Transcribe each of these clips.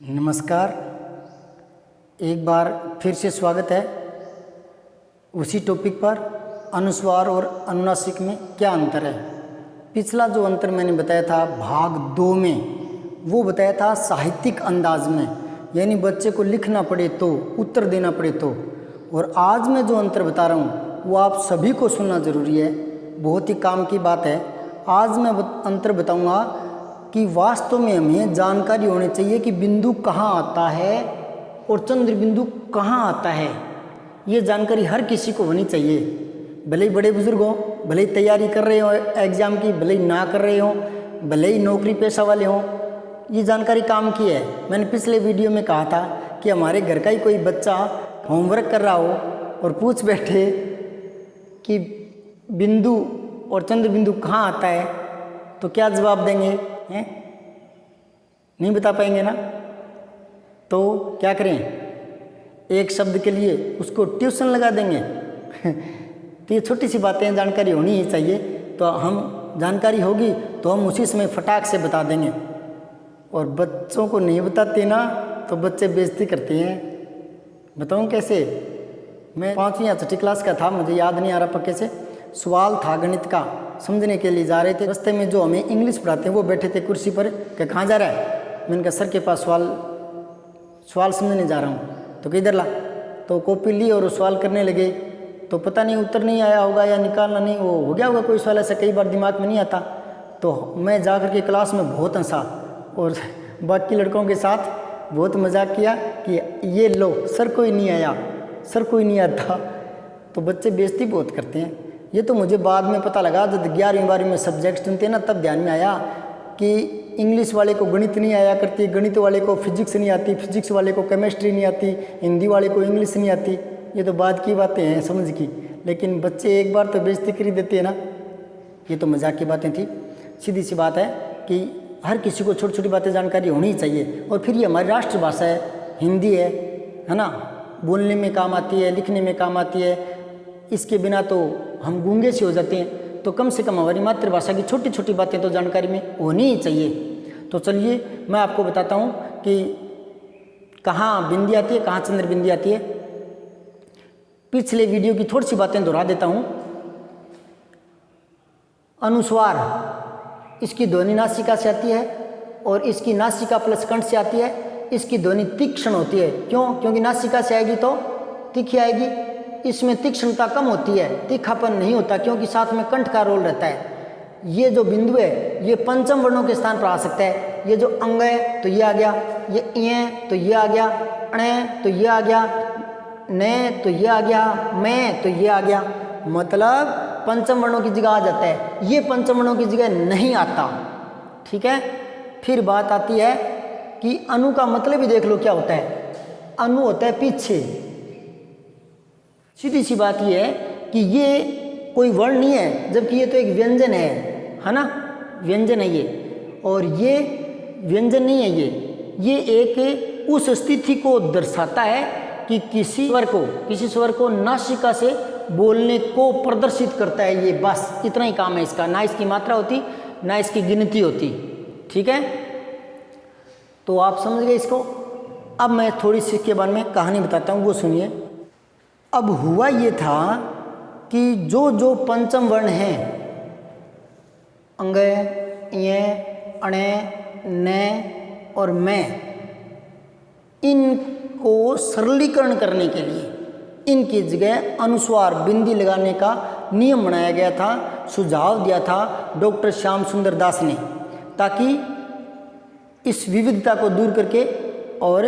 नमस्कार। एक बार फिर से स्वागत है उसी टॉपिक पर, अनुस्वार और अनुनासिक में क्या अंतर है। पिछला जो अंतर मैंने बताया था भाग 2 में, वो बताया था साहित्यिक अंदाज में, यानी बच्चे को लिखना पड़े तो, उत्तर देना पड़े तो। और आज मैं जो अंतर बता रहा हूँ वो आप सभी को सुनना ज़रूरी है, बहुत ही काम की बात है। आज मैं अंतर बताऊँगा कि वास्तव में हमें जानकारी होनी चाहिए कि बिंदु कहाँ आता है और चंद्र बिंदु कहाँ आता है। ये जानकारी हर किसी को होनी चाहिए, भले ही बड़े बुजुर्ग हों, भले ही तैयारी कर रहे हो एग्ज़ाम की, भले ही ना कर रहे हो, भले ही नौकरी पेशा वाले हों, ये जानकारी काम की है। मैंने पिछले वीडियो में कहा था कि हमारे घर का ही कोई बच्चा होमवर्क कर रहा हो और पूछ बैठे कि बिंदु और चंद्र बिंदु कहाँ आता है, तो क्या जवाब देंगे? हैं? नहीं बता पाएंगे ना। तो क्या करें, एक शब्द के लिए उसको ट्यूशन लगा देंगे। तो ये छोटी सी बातें जानकारी होनी ही चाहिए। तो हम जानकारी होगी तो हम उसी समय फटाक से बता देंगे, और बच्चों को नहीं बताते ना तो बच्चे बेइज्जती करते हैं। बताऊं कैसे? मैं 5वीं या 6ठी क्लास का था, मुझे याद नहीं आ रहा पक्के से। सवाल था गणित का, समझने के लिए जा रहे थे। रास्ते में जो हमें इंग्लिश पढ़ाते हैं वो बैठे थे कुर्सी पर, कि कहाँ जा रहा है? मैंने कहा सर के पास सवाल समझने जा रहा हूँ। तो किधर ला? तो कॉपी ली और सवाल करने लगे। तो पता नहीं उत्तर नहीं आया होगा या निकालना नहीं वो हो गया होगा, कोई सवाल ऐसा कई बार दिमाग में नहीं आता। तो मैं जा कर के क्लास में बहुत हंसा और बाकी लड़कों के साथ बहुत मजाक किया कि ये लो सर कोई नहीं आया, सर कोई नहीं आता। तो बच्चे बेइज्जती बहुत करते हैं। ये तो मुझे बाद में पता लगा, जब 11वीं 12वीं में सब्जेक्ट चुनते हैं ना, तब ध्यान में आया कि इंग्लिश वाले को गणित नहीं आया करती, गणित वाले को फिजिक्स नहीं आती, फिजिक्स वाले को केमिस्ट्री नहीं आती, हिंदी वाले को इंग्लिश नहीं आती। ये तो बाद की बातें हैं समझ की, लेकिन बच्चे एक बार तो बेइज्जती कर ही देते हैं ना। ये तो मजाक की बातें थी। सीधी सी बात है कि हर किसी को छोटी छोटी बातें जानकारी होनी ही चाहिए। और फिर ये हमारी राष्ट्रभाषा है, हिंदी है ना, बोलने में काम आती है, लिखने में काम आती है। इसके बिना तो हम गूंगे से हो जाते हैं। तो कम से कम हमारी मातृभाषा की छोटी छोटी बातें तो जानकारी में होनी ही चाहिए। तो चलिए मैं आपको बताता हूँ कि कहाँ बिंदी आती है, कहाँ चंद्र बिंदी आती है। पिछले वीडियो की थोड़ी सी बातें दोहरा देता हूँ। अनुस्वार, इसकी ध्वनि नासिका से आती है और इसकी नासिका प्लस कंठ से आती है। इसकी ध्वनि तीक्ष्ण होती है। क्यों? क्योंकि नासिका से आएगी तो तीखी आएगी। इसमें तीक्ष्णता कम होती है, तीखापन नहीं होता, क्योंकि साथ में कंठ का रोल रहता है। ये जो बिंदु है ये पंचम वर्णों के स्थान पर आ सकता है। ये जो अंग है तो ये आ गया, ये इ तो ये आ गया, अण तो ये आ गया, न तो ये आ गया, मैं तो ये आ गया। मतलब पंचम वर्णों की जगह आ जाता है। ये पंचम वर्णों की जगह नहीं आता। ठीक है। फिर बात आती है कि अनु का मतलब ही देख लो क्या होता है। अनु होता है पीछे। सीधी सी बात यह है कि ये कोई वर्ण नहीं है, जबकि ये तो एक व्यंजन है ना, व्यंजन है ये। और ये व्यंजन नहीं है, ये एक उस स्थिति को दर्शाता है कि किसी स्वर को नासिका से बोलने को प्रदर्शित करता है। ये बस इतना ही काम है इसका, ना इसकी मात्रा होती ना इसकी गिनती होती। ठीक है, तो आप समझ गए इसको। अब मैं थोड़ी सी इसके बारे में कहानी बताता हूँ, वो सुनिए। अब हुआ ये था कि जो पंचम वर्ण हैं, अंग, य, अण, न और मैं, इनको सरलीकरण करने के लिए इनकी जगह अनुस्वार बिंदी लगाने का नियम बनाया गया था, सुझाव दिया था डॉक्टर श्याम सुंदर दास ने, ताकि इस विविधता को दूर करके और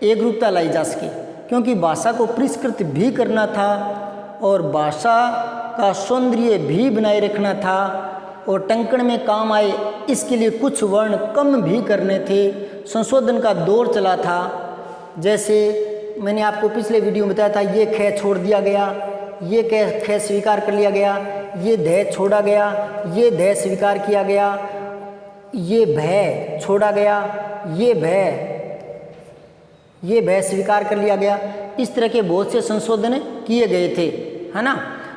एक रूपता लाई जा सके। क्योंकि भाषा को परिष्कृत भी करना था और भाषा का सौंदर्य भी बनाए रखना था और टंकण में काम आए, इसके लिए कुछ वर्ण कम भी करने थे। संशोधन का दौर चला था। जैसे मैंने आपको पिछले वीडियो में बताया था, ये ख छोड़ दिया गया, ये ख स्वीकार कर लिया गया, ये ध छोड़ा गया, ये ध स्वीकार किया गया, ये भय छोड़ा गया, ये भय स्वीकार कर लिया गया। इस तरह के बहुत से संशोधन किए गए थे, है ना।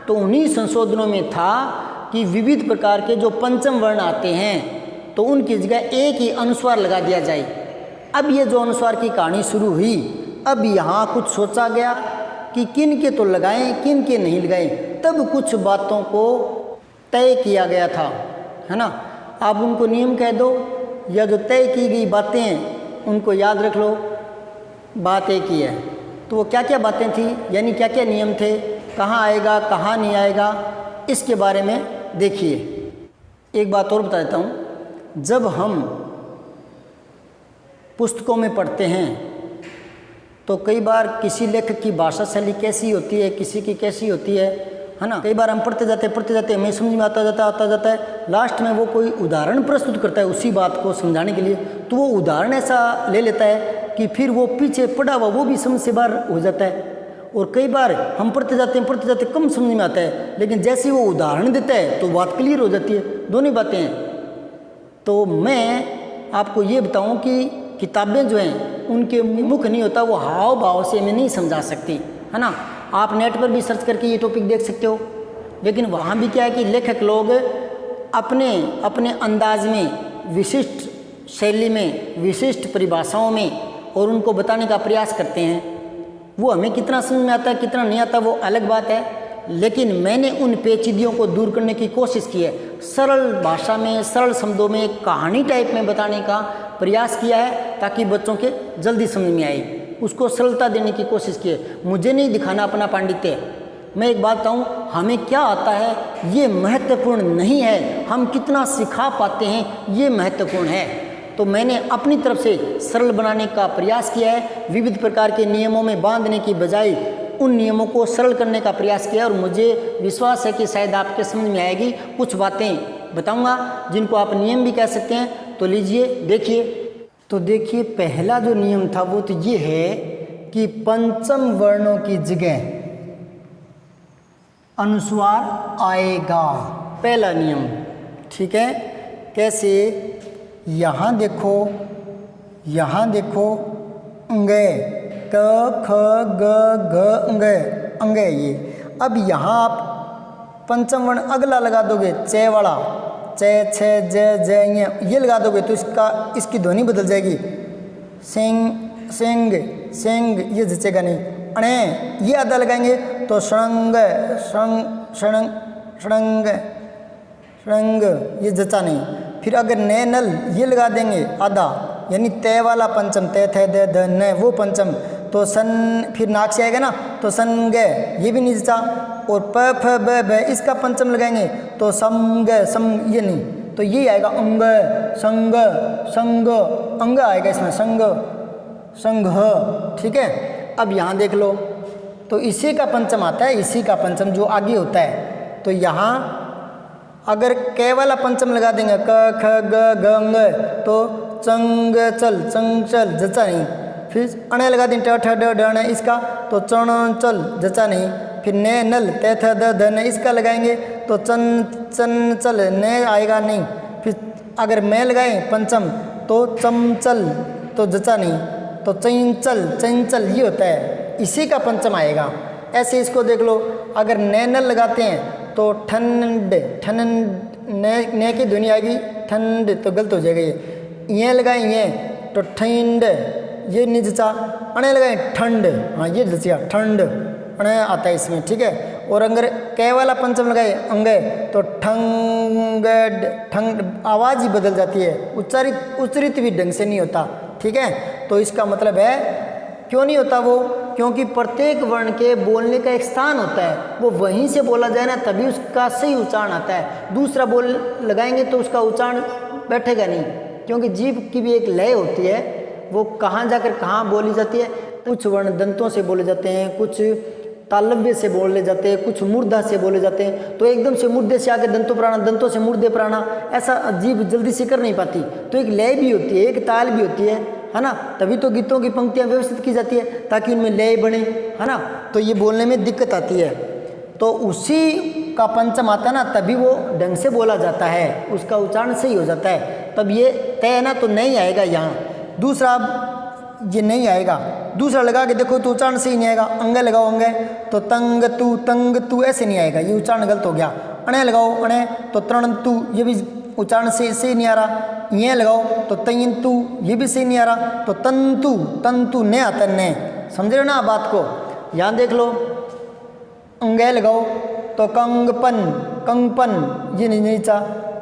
तो उन्हीं संशोधनों में था कि विविध प्रकार के जो पंचम वर्ण आते हैं तो उनकी जगह एक ही अनुस्वार लगा दिया जाए। अब ये जो अनुस्वार की कहानी शुरू हुई, अब यहाँ कुछ सोचा गया कि किन के तो लगाएं, किन के नहीं लगाएं। तब कुछ बातों को तय किया गया था, है ना। आप उनको नियम कह दो या जो तय की गई बातें हैं उनको याद रख लो। बात एक ही है, तो वो क्या क्या बातें थी, यानी क्या क्या नियम थे, कहाँ आएगा कहाँ नहीं आएगा, इसके बारे में देखिए। एक बात और बता देता हूँ, जब हम पुस्तकों में पढ़ते हैं तो कई बार किसी लेखक की भाषा शैली कैसी होती है, किसी की कैसी होती है ना। कई बार हम पढ़ते जाते हमें समझ में आता जाता है, लास्ट में वो कोई उदाहरण प्रस्तुत करता है उसी बात को समझाने के लिए, तो वो उदाहरण ऐसा ले लेता है कि फिर वो पीछे पढ़ा हुआ वो भी समझ से बाहर हो जाता है। और कई बार हम पढ़ते जाते कम समझ में आता है, लेकिन जैसे वो उदाहरण देता है तो बात क्लियर हो जाती है। दोनों बातें हैं। तो मैं आपको ये बताऊं कि किताबें जो हैं उनके मुख नहीं होता, वो हाव भाव से मैं नहीं समझा सकती, है ना। आप नेट पर भी सर्च करके ये टॉपिक देख सकते हो, लेकिन वहाँ भी क्या है कि लेखक लोग अपने अपने अंदाज में, विशिष्ट शैली में, विशिष्ट परिभाषाओं में और उनको बताने का प्रयास करते हैं। वो हमें कितना समझ में आता है कितना नहीं आता वो अलग बात है, लेकिन मैंने उन पेचीदियों को दूर करने की कोशिश की है। सरल भाषा में, सरल शब्दों में, कहानी टाइप में बताने का प्रयास किया है ताकि बच्चों के जल्दी समझ में आए, उसको सरलता देने की कोशिश की है। मुझे नहीं दिखाना अपना पांडित्य। मैं एक बात बताऊँ, हमें क्या आता है ये महत्वपूर्ण नहीं है, हम कितना सिखा पाते हैं ये महत्वपूर्ण है। तो मैंने अपनी तरफ से सरल बनाने का प्रयास किया है, विविध प्रकार के नियमों में बांधने की बजाय उन नियमों को सरल करने का प्रयास किया, और मुझे विश्वास है कि शायद आपके समझ में आएगी। कुछ बातें बताऊंगा जिनको आप नियम भी कह सकते हैं, तो लीजिए देखिए। तो देखिए, पहला जो नियम था वो तो ये है कि पंचम वर्णों की जगह अनुस्वार आएगा, पहला नियम। ठीक है, कैसे? यहाँ देखो अंगे, क ख ग घ अंगे ये। अब यहाँ आप पंचम वर्ण अगला लगा दोगे, च वाला, च छ ज ये लगा दोगे तो इसकी ध्वनि बदल जाएगी। सेंग सेंग सेंग ये जचेगा नहीं। अणे ये आधा लगाएंगे तो शृंग शृंग शृंग शृंग शृंग ये जचा नहीं। फिर अगर न नल ये लगा देंगे आधा, यानी तय वाला पंचम, तय थे द ध न वो पंचम, तो सन फिर नाक से आएगा ना, तो सन ग ये भी नहीं जचा। और प फ ब भ इसका पंचम लगाएंगे तो सम ग सम ये नहीं, तो ये आएगा अंग संग संग अंग आएगा इसमें, संग संघ। ठीक है, अब यहाँ देख लो, तो इसी का पंचम आता है, इसी का पंचम जो आगे होता है। तो यहाँ अगर क वाला पंचम लगा देंगे क ख ग घ अंग, तो चंग चल जचा नहीं। फिर अणे लगा दें ट ठ ड ढ इसका, तो चण चल जचा नहीं। फिर ने नल ते थ द ध न इसका लगाएंगे तो चन चन चल न आएगा नहीं। फिर अगर मैं लगाएं पंचम तो चमचल तो जचा नहीं, तो चंचल ये होता है, इसी का पंचम आएगा। ऐसे इसको देख लो, अगर नल लगाते हैं तो ठंड ने की ध्वनि आएगी, ठंड तो गलत हो जाएगा। ये लगाएं ये तो ठंड ये नहीं जचा। अणे लगाएं ठंड, हाँ ये जचा, ठंड अणे आता है इसमें। ठीक है, और अगर कै वाला पंचम लगाए अंगे तो ठंग ठंग आवाज़ ही बदल जाती है, उच्चरित भी ढंग से नहीं होता। ठीक है, तो इसका मतलब है क्यों नहीं होता वो, क्योंकि प्रत्येक वर्ण के बोलने का एक स्थान होता है, वो वहीं से बोला जाए ना तभी उसका सही उच्चारण आता है। दूसरा बोल लगाएंगे तो उसका उच्चारण बैठेगा नहीं, क्योंकि जीभ की भी एक लय होती है, वो कहाँ जाकर कहाँ बोली जाती है। कुछ वर्ण दंतों से बोले जाते हैं, कुछ तालव्य से बोले जाते हैं, कुछ मूर्धा से बोले जाते हैं। तो एकदम से मूर्धे से आके दंतो प्राणा, दंतों से मूर्धे प्राणा, ऐसा जीभ जल्दी से कर नहीं पाती। तो एक लय भी होती है, एक ताल भी होती है ना। तभी तो गीतों की पंक्तियाँ व्यवस्थित की जाती है ताकि उनमें लय बने, है ना। तो ये बोलने में दिक्कत आती है, तो उसी का पंचम आता है ना तभी वो ढंग से बोला जाता है, उसका उच्चारण सही हो जाता है। तब ये तय है ना तो नहीं आएगा यहाँ। दूसरा ये नहीं आएगा, दूसरा लगा के देखो तो उच्चारण सही नहीं आएगा। अंग लगाओ अंग तो तंग तू ऐसे नहीं आएगा, ये उच्चारण गलत हो गया। अणे लगाओ अणे तो तृण तू, ये भी उच्चारण से सही नहीं आ रहा। ये लगाओ तो तयंतु, ये भी सही नहीं आ रहा। तो तंतु, तंतु ने आता ने, समझ रहे हो ना आप बात को। यहाँ देख लो, अंगे लगाओ तो कंगपन, कंगपन ये नीचा,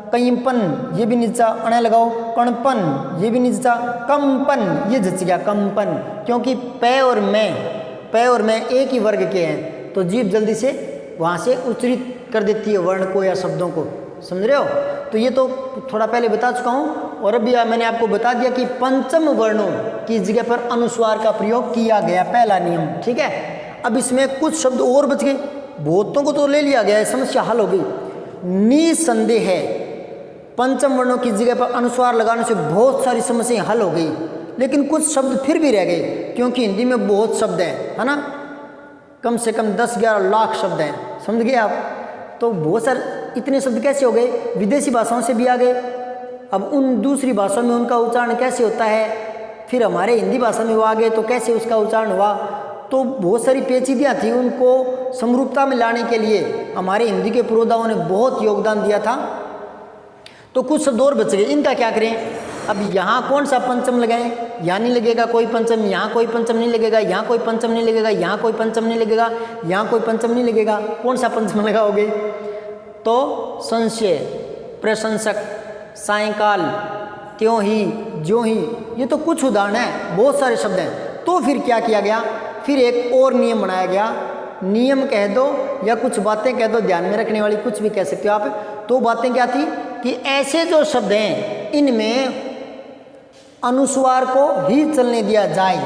कंपन ये भी नीचा, अणे लगाओ कणपन ये भी नीचा, कंपन ये झच गया कंपन, क्योंकि पे और मैं एक ही वर्ग के हैं, तो जीभ जल्दी से वहाँ से उच्चरित कर देती है वर्ण को या शब्दों को, समझ रहे हो। तो ये तो थोड़ा पहले बता चुका हूँ, और अभी मैंने आपको बता दिया कि पंचम वर्णों की जगह पर अनुस्वार का प्रयोग किया गया, पहला नियम, ठीक है। अब इसमें कुछ शब्द और बच गए, बहुतों को तो ले लिया गया है, समस्या हल हो गई। निसंदेह है, पंचम वर्णों की जगह पर अनुस्वार लगाने से बहुत सारी समस्याएं हल हो गई, लेकिन कुछ शब्द फिर भी रह गए, क्योंकि हिंदी में बहुत शब्द हैं, है ना, कम से कम 10-11 लाख शब्द हैं, समझ गए आप। तो बहुत सारे इतने शब्द कैसे हो गए, विदेशी भाषाओं से भी आ गए। अब उन दूसरी भाषाओं में उनका उच्चारण कैसे होता है, फिर हमारे हिंदी भाषा में वो आ गए तो कैसे उसका उच्चारण हुआ। तो बहुत सारी पेचीदियाँ थी, उनको समरूपता में लाने के लिए हमारे हिंदी के पुरोधाओं ने बहुत योगदान दिया था। तो कुछ शब्द और बच गए, इनका क्या करें। अब यहाँ कौन सा पंचम लगाएं, यहाँ नहीं लगेगा कोई पंचम, यहाँ कोई पंचम नहीं लगेगा, यहाँ कोई पंचम नहीं लगेगा, यहाँ कोई पंचम नहीं लगेगा, यहाँ कोई पंचम नहीं लगेगा, कौन सा पंचम लगाओगे। तो संशय, प्रशंसक, सायंकाल, त्यों ही, ज्यों ही, ये तो कुछ उदाहरण है, बहुत सारे शब्द हैं। तो फिर क्या किया गया, फिर एक और नियम बनाया गया। नियम कह दो या कुछ बातें कह दो, ध्यान में रखने वाली कुछ भी कह सकते हो आप। तो बातें क्या थी कि ऐसे जो शब्द हैं इनमें अनुस्वार को ही चलने दिया जाए,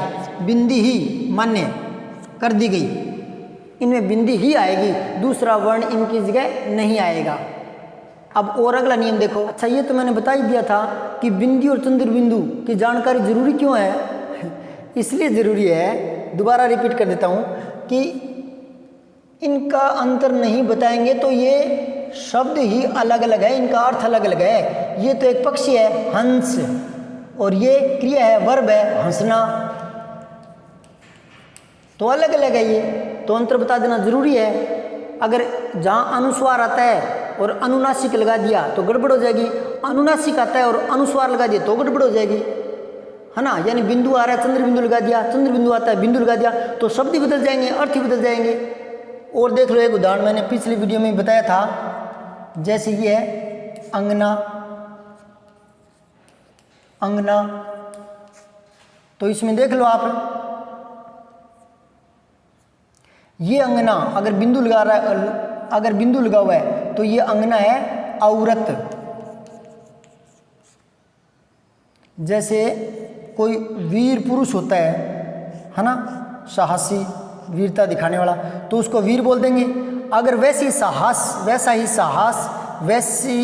बिंदी ही मान्य कर दी गई, इनमें बिंदी ही आएगी, दूसरा वर्ण इनकी जगह नहीं आएगा। अब और अगला नियम देखो। अच्छा, ये तो मैंने बता ही दिया था कि बिंदी और चंद्र बिंदु की जानकारी जरूरी क्यों है इसलिए ज़रूरी है, दोबारा रिपीट कर देता हूँ कि इनका अंतर नहीं बताएंगे तो ये शब्द ही अलग अलग है, इनका अर्थ अलग अलग है। ये तो एक पक्षी है हंस, और ये क्रिया है वर्ब है हंसना, तो अलग अलग है, ये तो अंतर बता देना जरूरी है। अगर जहाँ अनुस्वार आता है और अनुनासिक लगा दिया तो गड़बड़ हो जाएगी, अनुनासिक आता है और अनुस्वार लगा दिया तो गड़बड़ हो जाएगी, है ना। यानी बिंदु आ रहा है, चंद्र बिंदु लगा दिया, चंद्र बिंदु आता है, बिंदु लगा दिया, तो शब्द ही बदल जाएंगे, अर्थ ही बदल जाएंगे। और देख लो एक उदाहरण मैंने पिछली वीडियो में बताया था, जैसे ये है अंगना, अंगना, तो इसमें देख लो आप, ये अंगना अगर बिंदु लगा रहा है, अगर बिंदु लगा हुआ है तो ये अंगना है औरत। जैसे कोई वीर पुरुष होता है ना, साहसी, वीरता दिखाने वाला, तो उसको वीर बोल देंगे। अगर वैसी साहस, वैसा ही साहस, वैसी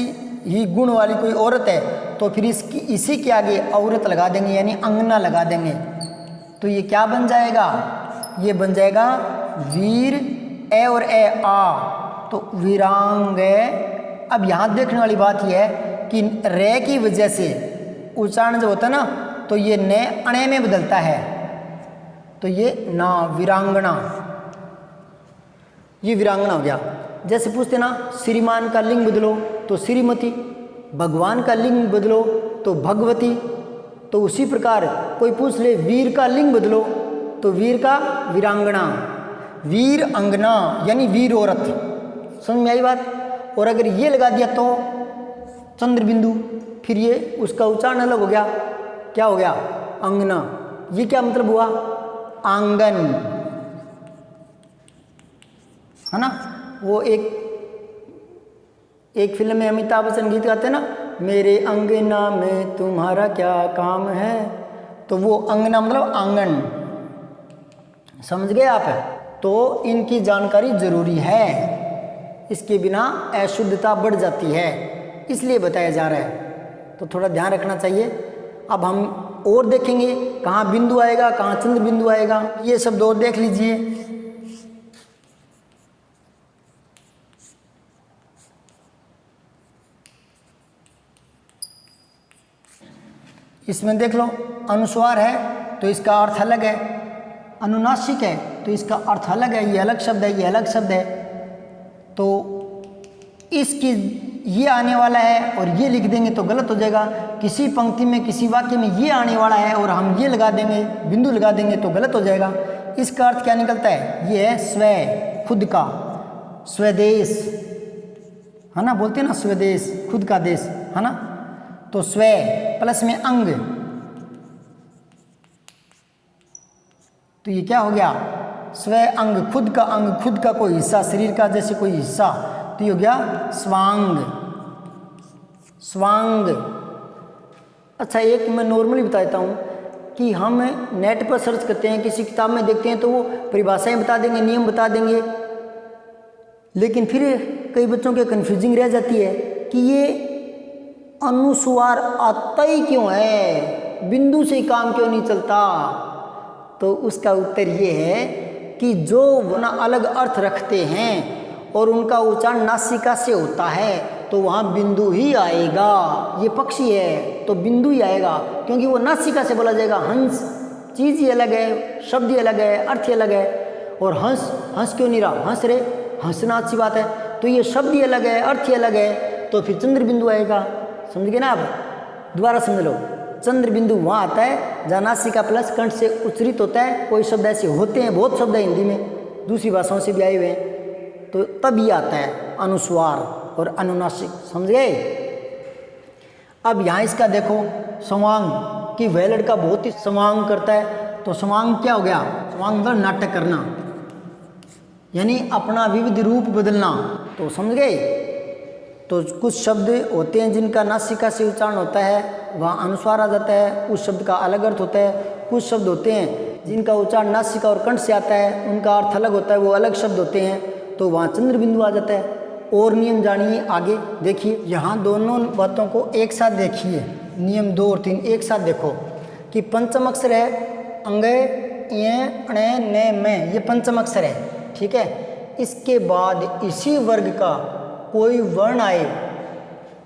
ही गुण वाली कोई औरत है तो फिर इसी के आगे औरत लगा देंगे, यानी अंगना लगा देंगे। तो ये क्या बन जाएगा, ये बन जाएगा वीर, ए और ए आ, तो वीरांग। अब यहाँ देखने वाली बात यह है कि रे की वजह से उच्चारण जो होता है ना, तो ये ने अणे में बदलता है, तो ये ना वीरांगना, ये वीरांगना हो गया। जैसे पूछते ना श्रीमान का लिंग बदलो तो श्रीमती, भगवान का लिंग बदलो तो भगवती, तो उसी प्रकार कोई पूछ ले वीर का लिंग बदलो तो वीर का वीरांगना, वीर अंगना यानी वीर औरत, समझ में आई बात। और अगर ये लगा दिया तो चंद्र बिंदु, फिर ये उसका उच्चारण अलग हो गया, क्या हो गया अंगना। ये क्या मतलब हुआ, आंगन, है ना। वो एक फिल्म में अमिताभ बच्चन गीत गाते हैं ना, मेरे अंगना में तुम्हारा क्या काम है, तो वो अंगना मतलब आंगन, समझ गए आप। तो इनकी जानकारी जरूरी है, इसके बिना अशुद्धता बढ़ जाती है, इसलिए बताया जा रहा है, तो थोड़ा ध्यान रखना चाहिए। अब हम और देखेंगे कहाँ बिंदु आएगा, कहाँ चंद्र बिंदु आएगा, ये शब्द और देख लीजिए। इसमें देख लो, अनुस्वार है तो इसका अर्थ अलग है, अनुनासिक है तो इसका अर्थ अलग है, ये अलग शब्द है, ये अलग शब्द है। तो इसकी ये आने वाला है और ये लिख देंगे तो गलत हो जाएगा। किसी पंक्ति में किसी वाक्य में ये आने वाला है और हम ये लगा देंगे, बिंदु लगा देंगे तो गलत हो जाएगा। इसका अर्थ क्या निकलता है? ये है स्व, खुद का, स्वदेश, है ना, बोलते हैं ना स्वदेश, खुद का देश, है ना। तो स्व प्लस में अंग, तो ये क्या हो गया? स्व अंग, खुद का अंग, खुद का कोई हिस्सा, शरीर का जैसे कोई हिस्सा, तो ये हो गया स्वांग, स्वांग। अच्छा, एक मैं नॉर्मली बता देता हूँ कि हम नेट पर सर्च करते हैं, किसी किताब में देखते हैं तो वो परिभाषाएं बता देंगे, नियम बता देंगे, लेकिन फिर कई बच्चों के कन्फ्यूजिंग रह जाती है कि ये अनुस्वार आता ही क्यों है, बिंदु से काम क्यों नहीं चलता। तो उसका उत्तर ये है कि जो वर्ण अलग अर्थ रखते हैं और उनका उच्चारण नासिका से होता है तो वहाँ बिंदु ही आएगा। ये पक्षी है तो बिंदु ही आएगा, क्योंकि वो नासिका से बोला जाएगा। हंस चीज़ ही अलग है, शब्द ही अलग है, अर्थ ही अलग है। और हंस, हंस क्यों नहीं रहा, हंस रे, हंसना अच्छी बात है, तो ये शब्द ही अलग है, अर्थ ही अलग है, तो फिर चंद्र बिंदु आएगा। समझ गए ना आप? दोबारा समझ लो, चंद्र बिंदु वहाँ आता है जहाँ नासिका प्लस कंठ से उच्चरित होता है। कोई शब्द ऐसे होते हैं, बहुत शब्द है हिंदी में, दूसरी भाषाओं से भी आए हुए हैं, तो तब ये आता है अनुस्वार और अनुनासिक। समझ गए? अब यहाँ इसका देखो, स्वांग कि वह लड़का बहुत ही स्वांग करता है, तो स्वांग क्या हो गया? स्वांग मतलब नाटक करना, यानी अपना विविध रूप बदलना। तो समझ गए? तो कुछ शब्द होते हैं जिनका नासिका से उच्चारण होता है, वहाँ अनुस्वार आ जाता है, उस शब्द का अलग अर्थ होता है। कुछ शब्द होते हैं जिनका उच्चारण नासिका और कंठ से आता है, उनका अर्थ अलग होता है, वो अलग शब्द होते हैं, तो वहाँ चंद्र बिंदु आ जाता है। और नियम जानिए आगे, देखिए यहाँ दोनों बातों को एक साथ देखिए, नियम 2 और 3 एक साथ देखो कि पंचम अक्षर है अंगे, ये, अणे, ने, में, ये पंचम अक्षर है, ठीक है। इसके बाद इसी वर्ग का कोई वर्ण आए,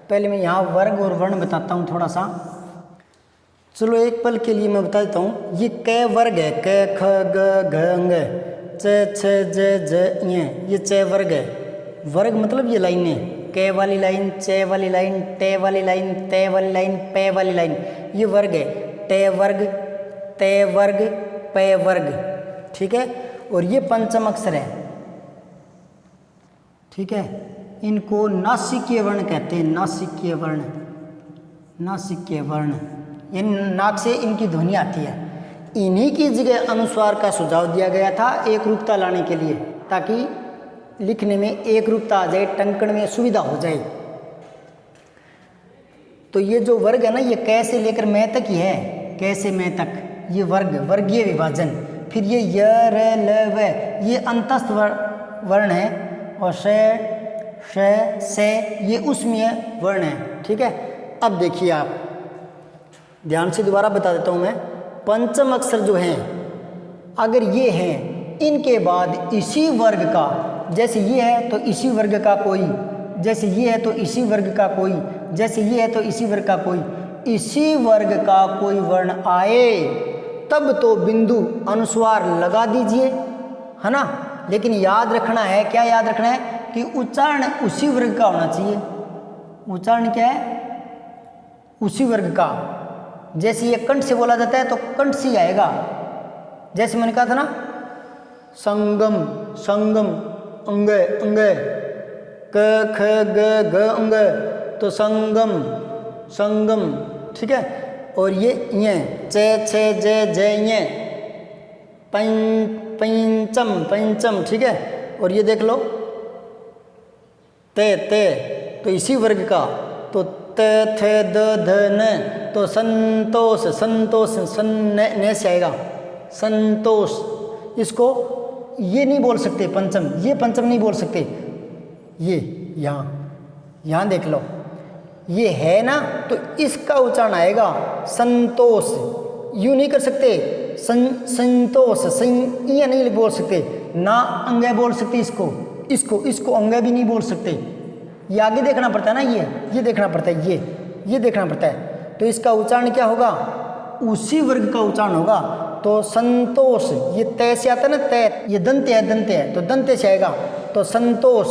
पहले मैं यहाँ वर्ग और वर्ण बताता हूँ थोड़ा सा। चलो एक पल के लिए मैं बता देता हूँ। ये क वर्ग है, क, ख, ग, घ, अंग, च, छ, ज, ज, ये च वर्ग है। वर्ग मतलब ये लाइनें, क वाली लाइन, च वाली लाइन, ट वाली लाइन, त वाली लाइन, प वाली लाइन, ये वर्ग है। ट वर्ग, त वर्ग, प वर्ग, ठीक है। और ये पंचम अक्षर है, ठीक है। इनको नासिकीय वर्ण कहते हैं, नासिकीय वर्ण, नासिकीय वर्ण, इन नाक से इनकी ध्वनि आती है। इन्हीं की जगह अनुस्वार का सुझाव दिया गया था एक रूपता लाने के लिए, ताकि लिखने में एक रूपता आ जाए, टंकण में सुविधा हो जाए। तो ये जो वर्ग है ना, ये क से लेकर मैं तक ही है, क से मैं तक, ये वर्ग, वर्गीय विभाजन। फिर ये य, र, ल, व, ये अंतस्थ वर्ण है, और श, से, ये उसमें वर्ण है, ठीक है। अब देखिए आप ध्यान से दोबारा बता देता हूँ मैं। पंचम अक्षर जो हैं, अगर ये हैं, इनके बाद इसी वर्ग का, जैसे ये है तो इसी वर्ग का कोई, जैसे ये है तो इसी वर्ग का कोई, जैसे ये है तो इसी वर्ग का कोई, इसी वर्ग का कोई वर्ण आए तब तो बिंदु अनुस्वार लगा दीजिए, है ना। लेकिन याद रखना है, क्या याद रखना है? कि उच्चारण उसी वर्ग का होना चाहिए। उच्चारण क्या है? उसी वर्ग का। जैसे ये कंठ से बोला जाता है तो कंठ से ही आएगा। जैसे मैंने कहा था ना, संगम, संगम, अंग, अंग, क, ख, ग, घ, अंग, तो संगम, संगम, ठीक है। और ये च, छ, ज, ज, पंचम, पंचम, ठीक है। और ये देख लो ते, ते, तो इसी वर्ग का, तो त, थ, द, ध, न, तो संतोष, संतोष, सन, न से आएगा, संतोष। इसको ये नहीं बोल सकते पंचम, ये पंचम नहीं बोल सकते। ये यहाँ देख लो, ये है ना, तो इसका उच्चारण आएगा संतोष। यूँ नहीं कर सकते, संतोष, ये नहीं बोल सकते ना, अंग बोल सकते इसको अंग भी नहीं बोल सकते। ये आगे देखना पड़ता है ना, ये देखना पड़ता है, ये देखना पड़ता है। तो इसका उच्चारण क्या होगा? उसी वर्ग का उच्चारण होगा। तो संतोष, ये तय से आता है ना, तय, ये दंत है, तो दंत से आएगा, तो संतोष।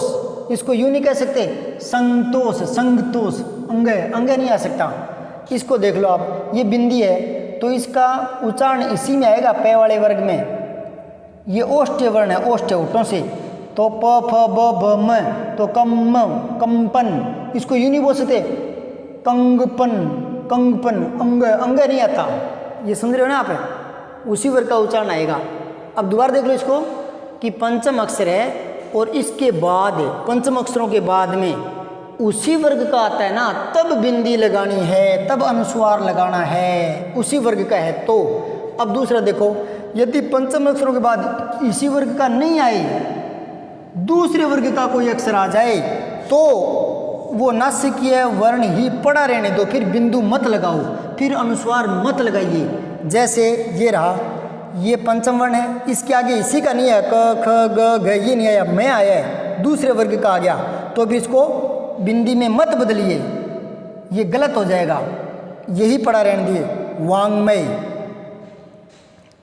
इसको यूं नहीं कह सकते संतोष, संगतोष, अंग अंग नहीं आ सकता। इसको देख लो आप, ये बिंदी है तो इसका उच्चारण इसी में आएगा, पे वाले वर्ग में। ये ओष्ठ्य वर्ण है, ओष्ठ्य ओठों से, तो प फ ब भ म, तो कम कंपन, इसको यूं नहीं बोल सकते कंगपन, कंगपन, अंग अंग नहीं आता। ये समझ रहे हो ना आप, उसी वर्ग का उच्चारण आएगा। अब दोबारा देख लो इसको कि पंचम अक्षर है और इसके बाद पंचम अक्षरों के बाद में उसी वर्ग का आता है ना, तब बिंदी लगानी है, तब अनुस्वार लगाना है, उसी वर्ग का है तो। अब दूसरा देखो, यदि पंचम अक्षरों के बाद इसी वर्ग का नहीं आए, दूसरे वर्ग का कोई अक्षर आ जाए तो वो नासिकीय वर्ण ही पड़ा रहने दो, फिर बिंदु मत लगाओ, फिर अनुस्वार मत लगाइए। जैसे ये रहा, ये पंचम वर्ण है, इसके आगे इसी का नहीं है, क ख ग घ ये नहीं आया, मैं आया है, दूसरे वर्ग का आ गया, तो भी इसको बिंदी में मत बदलिए, ये गलत हो जाएगा, यही पड़ा रहने दिए, वांग्मय।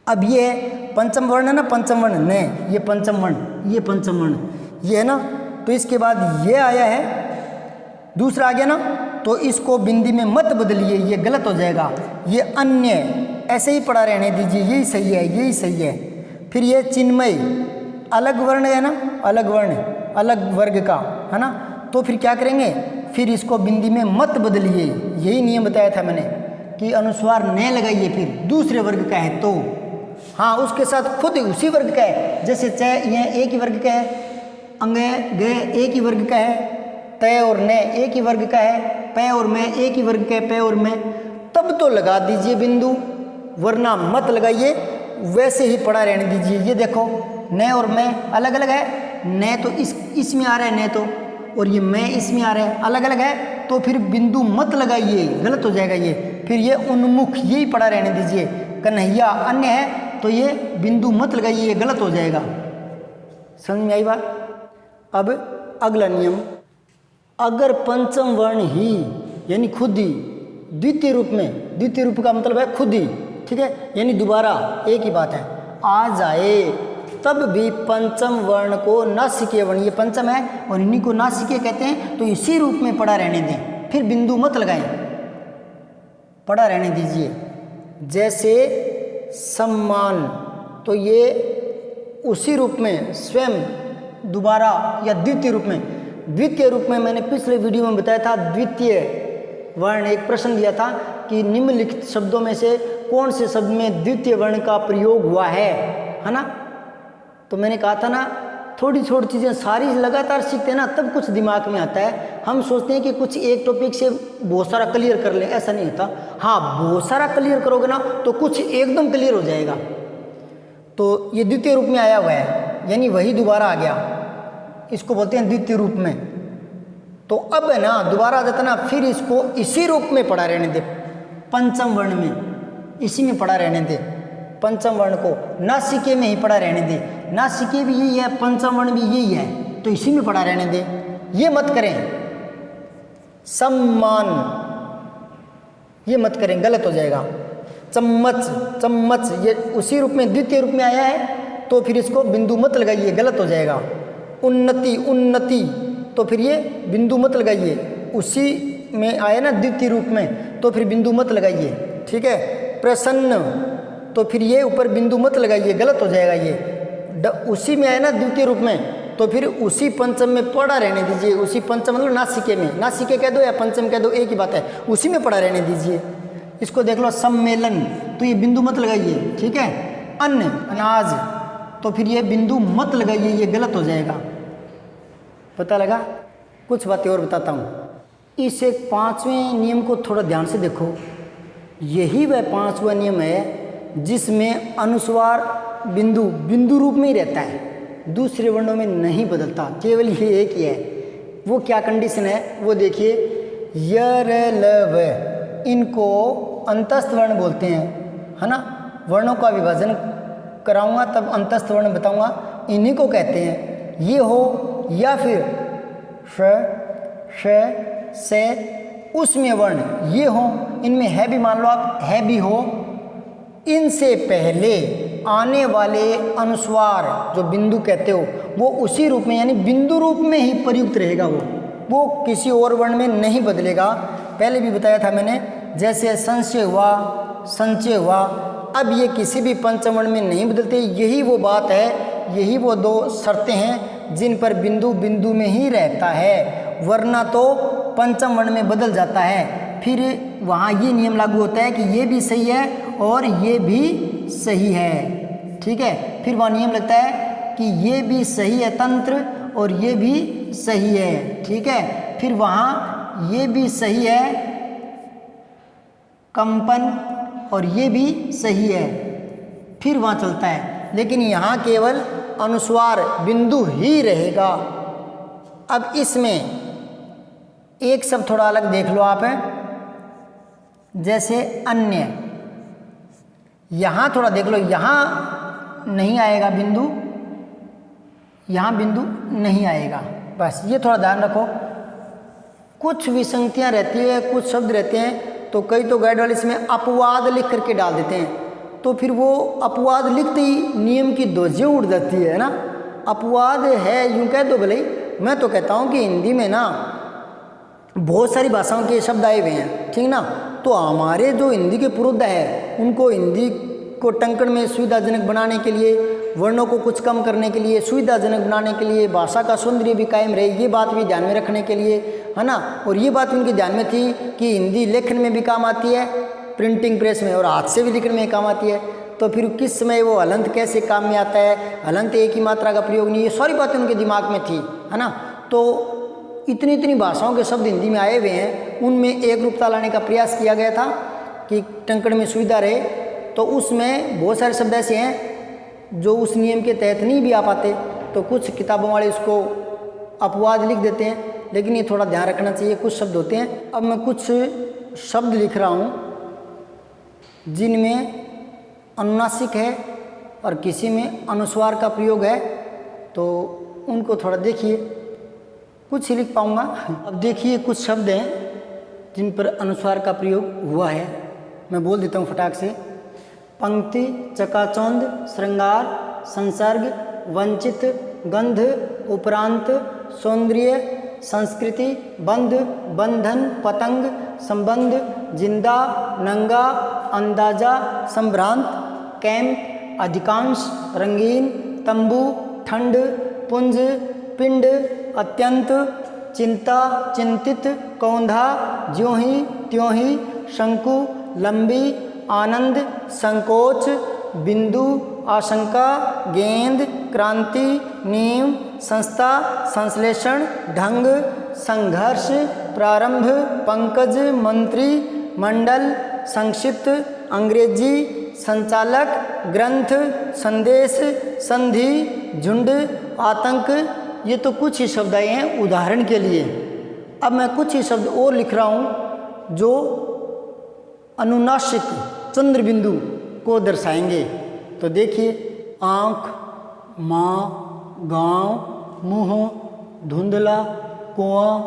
अब ये पंचम वर्ण है ना, पंचम वर्ण ने, ये पंचम वर्ण, ये पंचम वर्ण, ये है ना, तो इसके बाद ये आया है, दूसरा आ गया ना, तो इसको बिंदी में मत बदलिए, ये गलत हो जाएगा। ये अन्य ऐसे ही पड़ा रहने दीजिए, यही सही है, यही सही है। फिर ये चिन्मय, अलग वर्ण है ना, अलग वर्ण, अलग वर्ग का है ना, तो फिर क्या करेंगे, फिर इसको बिंदी में मत बदलिए, यही नियम बताया था मैंने कि अनुस्वार न लगाइए, फिर दूसरे वर्ग का है तो। हाँ, उसके साथ खुद उसी वर्ग का है, जैसे च यह एक ही वर्ग का है, अंग ग एक ही वर्ग का है, तय और न एक ही वर्ग का है, पै और मैं एक ही वर्ग का है, पै और मैं, तब तो लगा दीजिए बिंदु, वरना मत लगाइए, वैसे ही पड़ा रहने दीजिए। ये देखो न और मैं अलग अलग है, न तो इसमें आ रहा है, न तो, और ये मैं इसमें आ रहा है, अलग अलग है, तो फिर बिंदु मत लगाइए, गलत हो जाएगा ये। फिर ये उन्मुख, यही पड़ा रहने दीजिए। कन्हैया अन्य है तो ये बिंदु मत लगाइए, ये गलत हो जाएगा। समझ में आई बात। अब अगला नियम, अगर पंचम वर्ण ही यानी खुद ही द्वितीय रूप में, द्वितीय रूप का मतलब है खुद ही, ठीक है, यानी दोबारा एक ही बात है, आ जाए, तब भी पंचम वर्ण को नासिकीय वर्ण, ये पंचम है और इन्हीं को नासिकीय कहते हैं, तो इसी रूप में पड़ा रहने दें, फिर बिंदु मत लगाएं, पड़ा रहने दीजिए। जैसे सम्मान, तो ये उसी रूप में स्वयं दोबारा या द्वितीय रूप में, द्वितीय रूप में मैंने पिछले वीडियो में बताया था, द्वितीय वर्ण एक प्रश्न दिया था कि निम्नलिखित शब्दों में से कौन से शब्द में द्वितीय वर्ण का प्रयोग हुआ है ना। तो मैंने कहा था ना, थोड़ी छोटी चीज़ें सारी लगातार सीखते हैं ना, तब कुछ दिमाग में आता है। हम सोचते हैं कि कुछ एक टॉपिक से बहुत सारा क्लियर कर लें, ऐसा नहीं होता। हाँ, बहुत सारा क्लियर करोगे ना तो कुछ एकदम क्लियर हो जाएगा। तो ये द्वितीय रूप में आया हुआ है, यानी वही दोबारा आ गया, इसको बोलते हैं द्वितीय रूप में। तो अब है ना, दोबारा आ जाता ना, फिर इसको इसी रूप में पढ़ा रहने दे, पंचम वर्ण में, इसी में पढ़ा रहने दे, पंचम वर्ण को नासिके में ही पढ़ा रहने दे। नासिके भी यही है, पंचम वर्ण भी यही है, तो इसी में पढ़ा रहने दे, ये मत करें। सम्मान, ये मत करें, गलत हो जाएगा। चम्मच, चम्मच, ये उसी रूप में द्वितीय रूप में आया है, तो फिर इसको बिंदु मत लगाइए, गलत हो जाएगा। उन्नति, उन्नति, तो फिर ये बिंदु मत लगाइए, उसी में आया ना द्वितीय रूप में, तो फिर बिंदु मत लगाइए, ठीक है। प्रसन्न, तो फिर ये ऊपर बिंदु मत लगाइए, गलत हो जाएगा ये। उसी में आया ना द्वितीय रूप में, तो फिर उसी पंचम में पड़ा रहने दीजिए, उसी पंचम मतलब नासिके में, नासिके कह दो या पंचम कह दो, एक ही बात है, उसी में पड़ा रहने दीजिए। इसको देख लो, सम्मेलन, तो ये बिंदु मत लगाइए, ठीक है। अन्न, अनाज, तो फिर ये बिंदु मत लगाइए, ये गलत हो जाएगा। पता लगा। कुछ बातें और बताता हूँ। इस एक पांचवें नियम को थोड़ा ध्यान से देखो, यही वह पांचवा नियम है जिसमें अनुस्वार बिंदु बिंदु रूप में ही रहता है, दूसरे वर्णों में नहीं बदलता, केवल ये एक ही है। वो क्या कंडीशन है वो देखिए, यर ल व, इनको अंतस्थ वर्ण बोलते हैं, है ना। वर्णों का विभाजन कराऊंगा तब अंतस्थ वर्ण बताऊंगा, इन्हीं को कहते हैं। ये हो या फिर श, श, से, उसमें वर्ण ये हो, इनमें है भी मान लो आप, है भी हो, इनसे पहले आने वाले अनुस्वार जो बिंदु कहते हो वो उसी रूप में यानी बिंदु रूप में ही प्रयुक्त रहेगा, वो किसी और वर्ण में नहीं बदलेगा। पहले भी बताया था मैंने, जैसे संशय हुआ, संचय हुआ, अब ये किसी भी पंचम वर्ण में नहीं बदलते। यही वो बात है, यही वो दो शर्तें हैं जिन पर बिंदु बिंदु में ही रहता है, वरना तो पंचम वर्ण में बदल जाता है। फिर वहाँ ये नियम लागू होता है कि ये भी सही है और ये भी सही है, ठीक है। फिर वहाँ नियम लगता है कि ये भी सही है तंत्र और ये भी सही है, ठीक है। फिर वहाँ ये भी सही है कंपन और ये भी सही है, फिर वहाँ चलता है। लेकिन यहाँ केवल अनुस्वार बिंदु ही रहेगा। अब इसमें एक शब्द थोड़ा अलग देख लो आप, जैसे अन्य, यहाँ थोड़ा देख लो, यहाँ नहीं आएगा बिंदु, यहाँ बिंदु नहीं आएगा, बस ये थोड़ा ध्यान रखो। कुछ विसंगतियाँ रहती है, कुछ शब्द रहते हैं, तो कई तो गाइड वाले इसमें अपवाद लिख करके डाल देते हैं, तो फिर वो अपवाद लिखते ही नियम की ध्वजियाँ उड़ जाती है ना। अपवाद है यूँ कह दो भले, मैं तो कहता हूँ कि हिंदी में ना बहुत सारी भाषाओं के शब्द आए हुए हैं, ठीक ना। तो हमारे जो हिंदी के पुरोधा है, उनको हिंदी को टंकण में सुविधाजनक बनाने के लिए, वर्णों को कुछ कम करने के लिए, सुविधाजनक बनाने के लिए, भाषा का सौंदर्य भी कायम रहे, ये बात भी ध्यान में रखने के लिए, है ना। और ये बात उनके ध्यान में थी कि हिंदी लेखन में भी काम आती है, प्रिंटिंग प्रेस में, और हाथ से भी लिखने में काम आती है। तो फिर किस समय वो हलंत कैसे काम में आता है, हलंत एक ही मात्रा का प्रयोग नहीं, ये सारी बातें उनके दिमाग में थी, है ना। तो इतनी भाषाओं के शब्द हिंदी में आए हुए हैं, उनमें एक रूपता लाने का प्रयास किया गया था कि टंकण में सुविधा रहे। तो उसमें बहुत सारे शब्द ऐसे हैं जो उस नियम के तहत नहीं भी आ पाते, तो कुछ किताबों वाले उसको अपवाद लिख देते हैं, लेकिन ये थोड़ा ध्यान रखना चाहिए, कुछ शब्द होते हैं। अब मैं कुछ शब्द लिख रहा हूँ जिनमें अनुनासिक है और किसी में अनुस्वार का प्रयोग है, तो उनको थोड़ा देखिए, कुछ ही लिख पाऊँगा। अब देखिए कुछ शब्द हैं जिन पर अनुस्वार का प्रयोग हुआ है, मैं बोल देता हूँ फटाक से। पंक्ति, चकाचौंध, श्रृंगार, संसर्ग, वंचित, गंध, उपरांत, सौंदर्य, संस्कृति, बंध, बंधन, पतंग, संबंध, जिंदा, नंगा, अंदाजा, संभ्रांत, कैंप, अधिकांश, रंगीन, तंबू, ठंड, पुंज, पिंड, अत्यंत, चिंता, चिंतित, कौंधा, ज्यों ही त्यों ही, शंकु, लंबी, आनंद, संकोच, बिंदु, आशंका, गेंद, क्रांति, नींव, संस्था, संश्लेषण, ढंग, संघर्ष, प्रारंभ, पंकज, मंत्री, मंडल, संक्षिप्त, अंग्रेजी, संचालक, ग्रंथ, संदेश, संधि, झुंड, आतंक। ये तो कुछ ही शब्द आए हैं उदाहरण के लिए। अब मैं कुछ ही शब्द और लिख रहा हूँ जो अनुनासिक चंद्र बिंदु को दर्शाएंगे। तो देखिए, आँख, माँ, गाँव, मुँह, धुंधला, कुआं,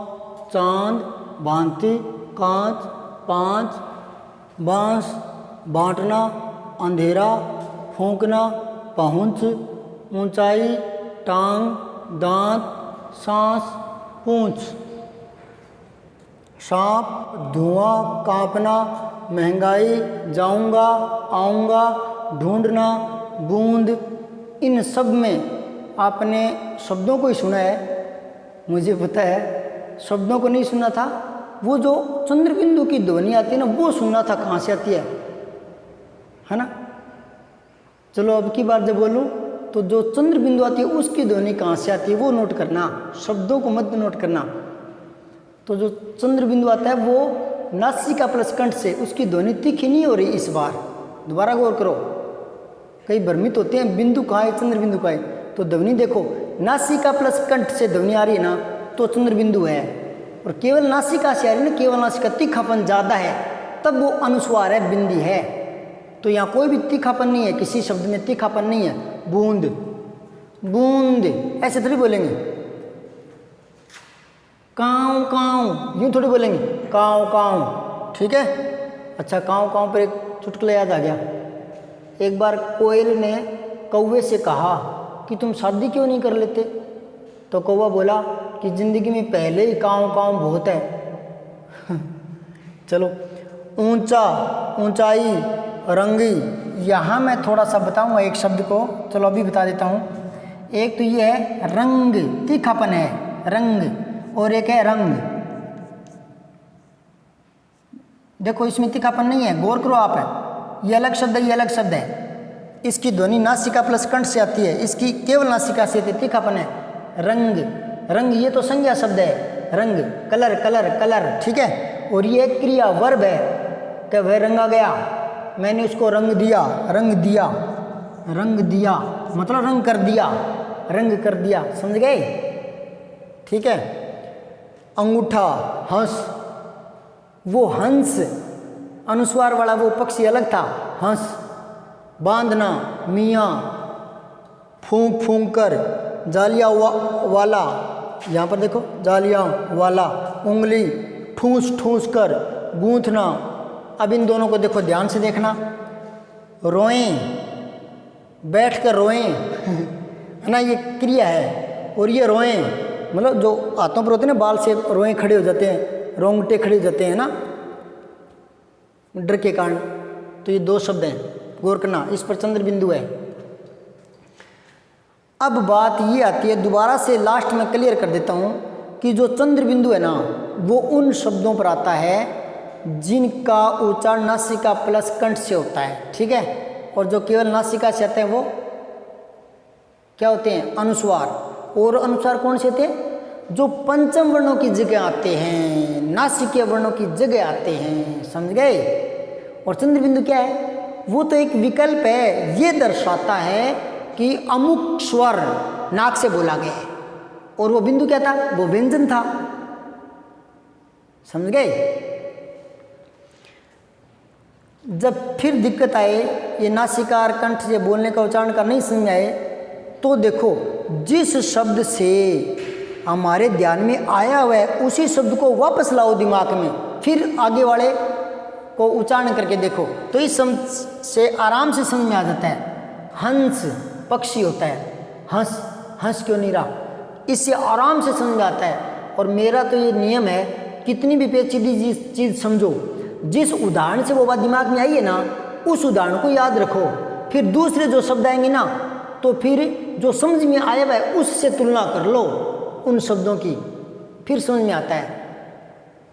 चांद, भांति, कांच, पाँच, बांस, बांटना, अंधेरा, फूंकना, पहुँच, ऊंचाई, टांग, दांत, सांस, पूंछ, सांप, धुआं, कांपना, महंगाई, जाऊंगा, आऊंगा, ढूंढना, बूंद। इन सब में आपने शब्दों को ही सुना है, मुझे पता है, शब्दों को नहीं सुना था। वो जो चंद्र बिंदु की ध्वनि आती है ना, वो सुनना था कहाँ से आती है ना। चलो अब की बार जब बोलूँ तो जो चंद्र बिंदु आती है उसकी ध्वनि कहाँ से आती है वो नोट करना, शब्दों को मत नोट करना। तो जो चंद्र बिंदु आता है वो नासिका प्लस कंठ से, उसकी ध्वनि तीखी नहीं हो रही इस बार, दोबारा गौर करो। कई भ्रमित होते हैं बिंदु कहाँ है, चंद्र बिंदु कहाँ है। तो ध्वनि देखो, नासिका प्लस कंठ से ध्वनि आ रही है ना, तो चंद्र बिंदु है। और केवल नासिका से आ रही है ना, केवल नासिका, तीखापन ज़्यादा है, तब वो अनुस्वार है, बिंदी है। तो यहाँ कोई भी तीखापन नहीं है, किसी शब्द में तीखापन नहीं है। बूंद, बूंद ऐसे थोड़ी बोलेंगे, काँव काँव यूँ थोड़ी बोलेंगे, काँव काँव, ठीक है। अच्छा, काँव काँव पर एक चुटकुला याद आ गया। एक बार कोयल ने कौवे से कहा कि तुम शादी क्यों नहीं कर लेते। तो कौवा बोला कि जिंदगी में पहले ही काम काम बहुत है। चलो, ऊंचा, ऊंचाई, रंगी, यहाँ मैं थोड़ा सा बताऊंगा एक शब्द को, चलो अभी बता देता हूँ। एक तो ये है रंग, तीखापन है रंग, और एक है रंग। देखो इसमें तीखापन नहीं है, गौर करो आप, ये अलग शब्द है, ये अलग शब्द है। इसकी ध्वनि नासिका प्लस कंठ से आती है, इसकी केवल नासिका से आती है। तीखापन है रंग, रंग ये तो संज्ञा शब्द है, रंग, कलर, कलर, कलर, ठीक है। और ये क्रिया वर्ब है कि वह रंगा गया, मैंने उसको रंग दिया, रंग दिया, रंग दिया मतलब रंग कर दिया, रंग कर दिया, समझ गए, ठीक है। अंगूठा, हंस, वो हंस अनुस्वार वाला वो पक्षी अलग था, हंस। बांधना, मियाँ, फूंक फूंक कर, जालिया वाला, यहाँ पर देखो जालिया वाला। उंगली, ठूस ठूस कर, गूंथना। अब इन दोनों को देखो, ध्यान से देखना। रोएं, बैठ कर रोएं, है ना, ये क्रिया है। और ये रोएं मतलब जो हाथों पर होते हैं ना बाल से रोएं खड़े हो जाते हैं, रोंगटे खड़े हो जाते हैं ना डर के कारण। तो ये दो शब्द हैं, गौर करना, इस पर चंद्र बिंदु है। अब बात ये आती है, दोबारा से लास्ट में क्लियर कर देता हूँ कि जो चंद्र बिंदु है ना वो उन शब्दों पर आता है जिनका उच्चारण नासिका प्लस कंठ से होता है, ठीक है। और जो केवल नासिका से आते हैं वो क्या होते हैं, अनुस्वार। और अनुस्वार कौन से होते हैं, जो पंचम वर्णों की जगह आते हैं, नासिकीय वर्णों की जगह आते हैं, समझ गए। और चंद्र बिंदु क्या है, वो तो एक विकल्प है, ये दर्शाता है कि अमुक स्वर नाक से बोला गया है। और वो बिंदु क्या था, वो व्यंजन था, समझ गए। जब फिर दिक्कत आए, ये नासिका और कंठ से बोलने का उच्चारण का नहीं समझ आए, तो देखो जिस शब्द से हमारे ध्यान में आया हुआ है उसी शब्द को वापस लाओ दिमाग में, फिर आगे वाले को उच्चारण करके देखो, तो इस से आराम से समझ में आ जाता है। हंस पक्षी होता है, हंस, हंस क्यों नहीं रहा, इससे आराम से समझ में आता है। और मेरा तो ये नियम है, कितनी भी पेचीदी चीज़ समझो, जिस उदाहरण से वो बात दिमाग में आई है ना उस उदाहरण को याद रखो, फिर दूसरे जो शब्द आएंगे ना तो फिर जो समझ में आया हुआ है उससे तुलना कर लो उन शब्दों की, फिर समझ में आता है।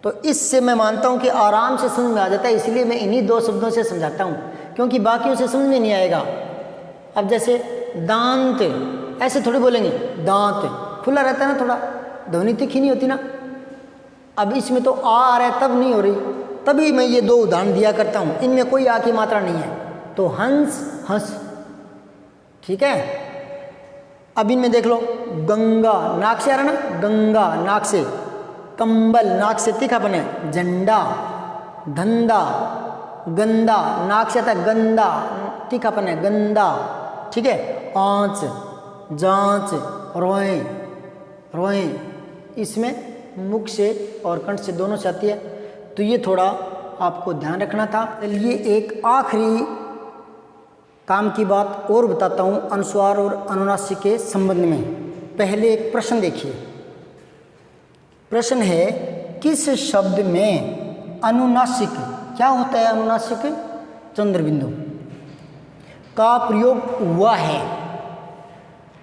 तो इससे मैं मानता हूँ कि आराम से समझ में आ जाता है, इसलिए मैं इन्हीं दो शब्दों से समझाता हूँ, क्योंकि बाकियों से समझ में नहीं आएगा। अब जैसे दांत, ऐसे थोड़ी बोलेंगे, दांत खुला रहता है ना, थोड़ा ध्वनि तीखी नहीं होती ना। अब इसमें तो आ रहा है तब नहीं हो रही, तभी मैं ये दो उदाहरण दिया करता हूँ, इनमें कोई आ की मात्रा नहीं है। तो हंस, हंस, ठीक है। अब इनमें देख लो, गंगा नाक से आ रहा ना, गंगा नाक से, कंबल नाक से तीखापन है, झंडा, धंधा, गंदा नाक से आता है, गंदा तीखापन है, गंदा, ठीक है। आँच, जांच, रोएं, रोएं, इसमें मुख से और कंठ से दोनों से आती है। तो ये थोड़ा आपको ध्यान रखना था। चलिए एक आखिरी काम की बात और बताता हूँ अनुस्वार और अनुनासिक के संबंध में। पहले एक प्रश्न देखिए, प्रश्न है किस शब्द में अनुनासिक, क्या होता है अनुनासिक, चंद्र बिंदु का प्रयोग हुआ है,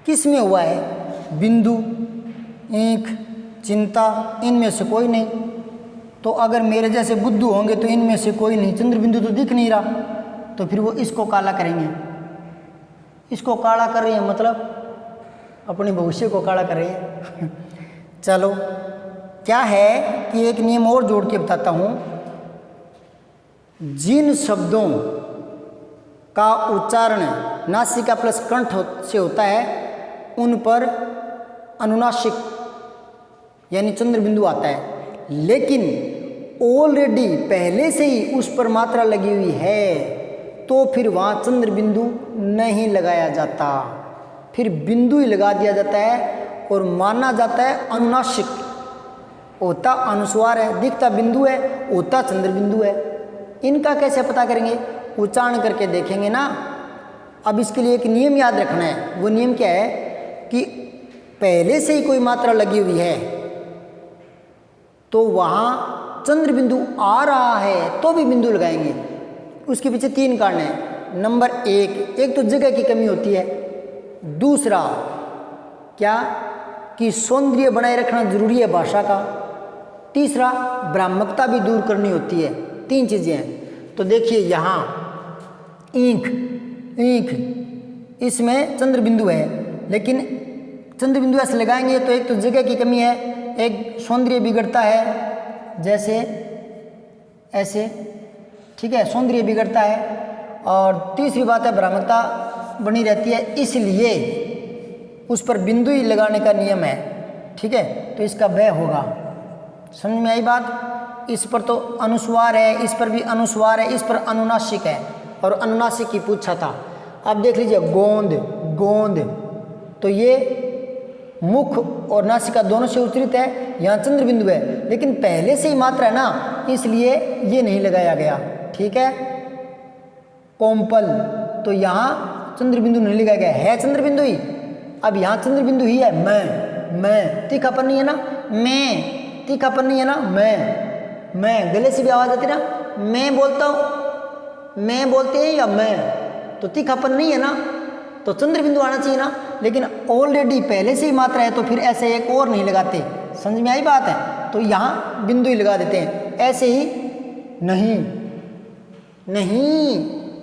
किस में हुआ है, बिंदु, ईंख, चिंता, इनमें से कोई नहीं। तो अगर मेरे जैसे बुद्धू होंगे तो इनमें से कोई नहीं, चंद्र बिंदु तो दिख नहीं रहा, तो फिर वो इसको काला करेंगे, इसको काला कर रहे हैं मतलब अपने भविष्य को काला कर रहे हैं। चलो क्या है कि एक नियम और जोड़ के बताता हूँ, जिन शब्दों का उच्चारण नासिका प्लस कंठ से होता है उन पर अनुनासिक यानी चंद्र बिंदु आता है, लेकिन ऑलरेडी पहले से ही उस पर मात्रा लगी हुई है तो फिर वहाँ चंद्र बिंदु नहीं लगाया जाता, फिर बिंदु ही लगा दिया जाता है और माना जाता है अनुनासिक। होता अनुस्वार है, दिखता बिंदु है, होता चंद्र बिंदु है। इनका कैसे पता करेंगे, उच्चारण करके देखेंगे ना। अब इसके लिए एक नियम याद रखना है, वो नियम क्या है कि पहले से ही कोई मात्रा लगी हुई है तो वहाँ चंद्र बिंदु आ रहा है तो भी बिंदु लगाएंगे। उसके पीछे 3 कारण हैं। नंबर 1 तो जगह की कमी होती है, दूसरा क्या कि सौंदर्य बनाए रखना जरूरी है भाषा का, तीसरा भ्रामकता भी दूर करनी होती है। 3 चीज़ें हैं। तो देखिए यहाँ ईंख इसमें चंद्र बिंदु है, लेकिन चंद्र बिंदु ऐसे लगाएंगे तो एक तो जगह की कमी है, एक सौंदर्य बिगड़ता है, जैसे ऐसे, ठीक है, सौंदर्य बिगड़ता है, और तीसरी बात है भ्रामकता बनी रहती है, इसलिए उस पर बिंदु ही लगाने का नियम है। ठीक है, तो इसका व्यय होगा। समझ में आई बात? इस पर तो अनुस्वार है, इस पर भी अनुस्वार है, इस पर अनुनासिक है, और अनुनासिक ही पूछा था। अब देख लीजिए गोंद, तो ये मुख और नासिका दोनों से उच्चरित है, यहाँ चंद्र बिंदु है, लेकिन पहले से ही मात्रा है ना, इसलिए ये नहीं लगाया गया। ठीक है, कोम्पल, तो यहाँ चंद्र बिंदु नहीं लगाया गया है, चंद्र बिंदु ही। अब यहाँ चंद्र बिंदु ही है, मैं तीखापन नहीं है ना, मैं तीखापन नहीं है ना, मैं गले से भी आवाज आती ना, मैं बोलता हूँ, मैं बोलते हैं या मैं, तो तीखापन नहीं है ना, तो चंद्र बिंदु आना चाहिए ना, लेकिन ऑलरेडी पहले से ही मात्रा है तो फिर ऐसे एक और नहीं लगाते। समझ में आई बात है? तो यहाँ बिंदु ही लगा देते हैं, ऐसे ही नहीं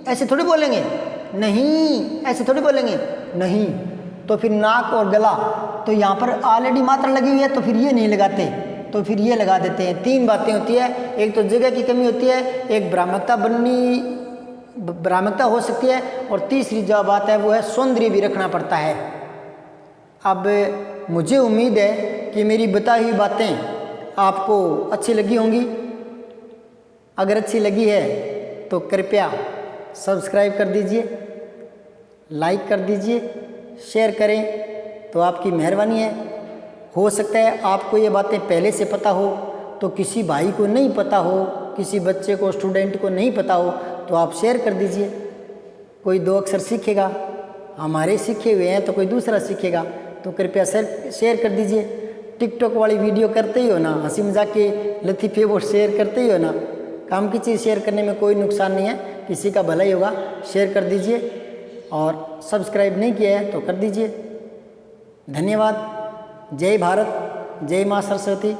ऐसे थोड़ी बोलेंगे, नहीं ऐसे थोड़ी बोलेंगे, नहीं। तो फिर नाक और गला, तो यहाँ पर ऑलरेडी मात्रा लगी हुई है तो फिर ये नहीं लगाते, तो फिर ये लगा देते हैं। 3 बातें होती है, एक तो जगह की कमी होती है, एक भ्रामकता हो सकती है, और तीसरी जो बात है वो है सौंदर्य भी रखना पड़ता है। अब मुझे उम्मीद है कि मेरी बताई हुई बातें आपको अच्छी लगी होंगी। अगर अच्छी लगी है तो कृपया सब्सक्राइब कर दीजिए, लाइक कर दीजिए, शेयर करें तो आपकी मेहरबानी है। हो सकता है आपको ये बातें पहले से पता हो तो किसी भाई को नहीं पता हो, किसी बच्चे को, स्टूडेंट को नहीं पता हो, तो आप शेयर कर दीजिए। कोई 2 अक्षर सीखेगा, हमारे सीखे हुए हैं तो कोई दूसरा सीखेगा, तो कृपया शेयर कर दीजिए। टिकटॉक वाली वीडियो करते ही हो ना, हंसी मजाक के लतीफ़े वो शेयर करते ही हो ना, काम की चीज़ शेयर करने में कोई नुकसान नहीं है, किसी का भला ही होगा। शेयर कर दीजिए, और सब्सक्राइब नहीं किया है तो कर दीजिए। धन्यवाद। जय भारत, जय माँ सरस्वती।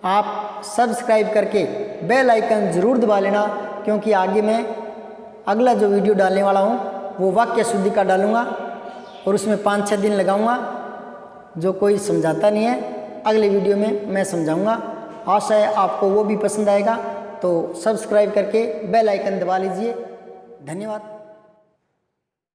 आप सब्सक्राइब करके बेल आइकन ज़रूर दबा लेना, क्योंकि आगे मैं अगला जो वीडियो डालने वाला हूँ वो वाक्य शुद्धि का डालूँगा, और उसमें 5-6 दिन लगाऊँगा। जो कोई समझाता नहीं है अगले वीडियो में मैं समझाऊँगा। आशा है आपको वो भी पसंद आएगा, तो सब्सक्राइब करके बेल आइकन दबा लीजिए। धन्यवाद।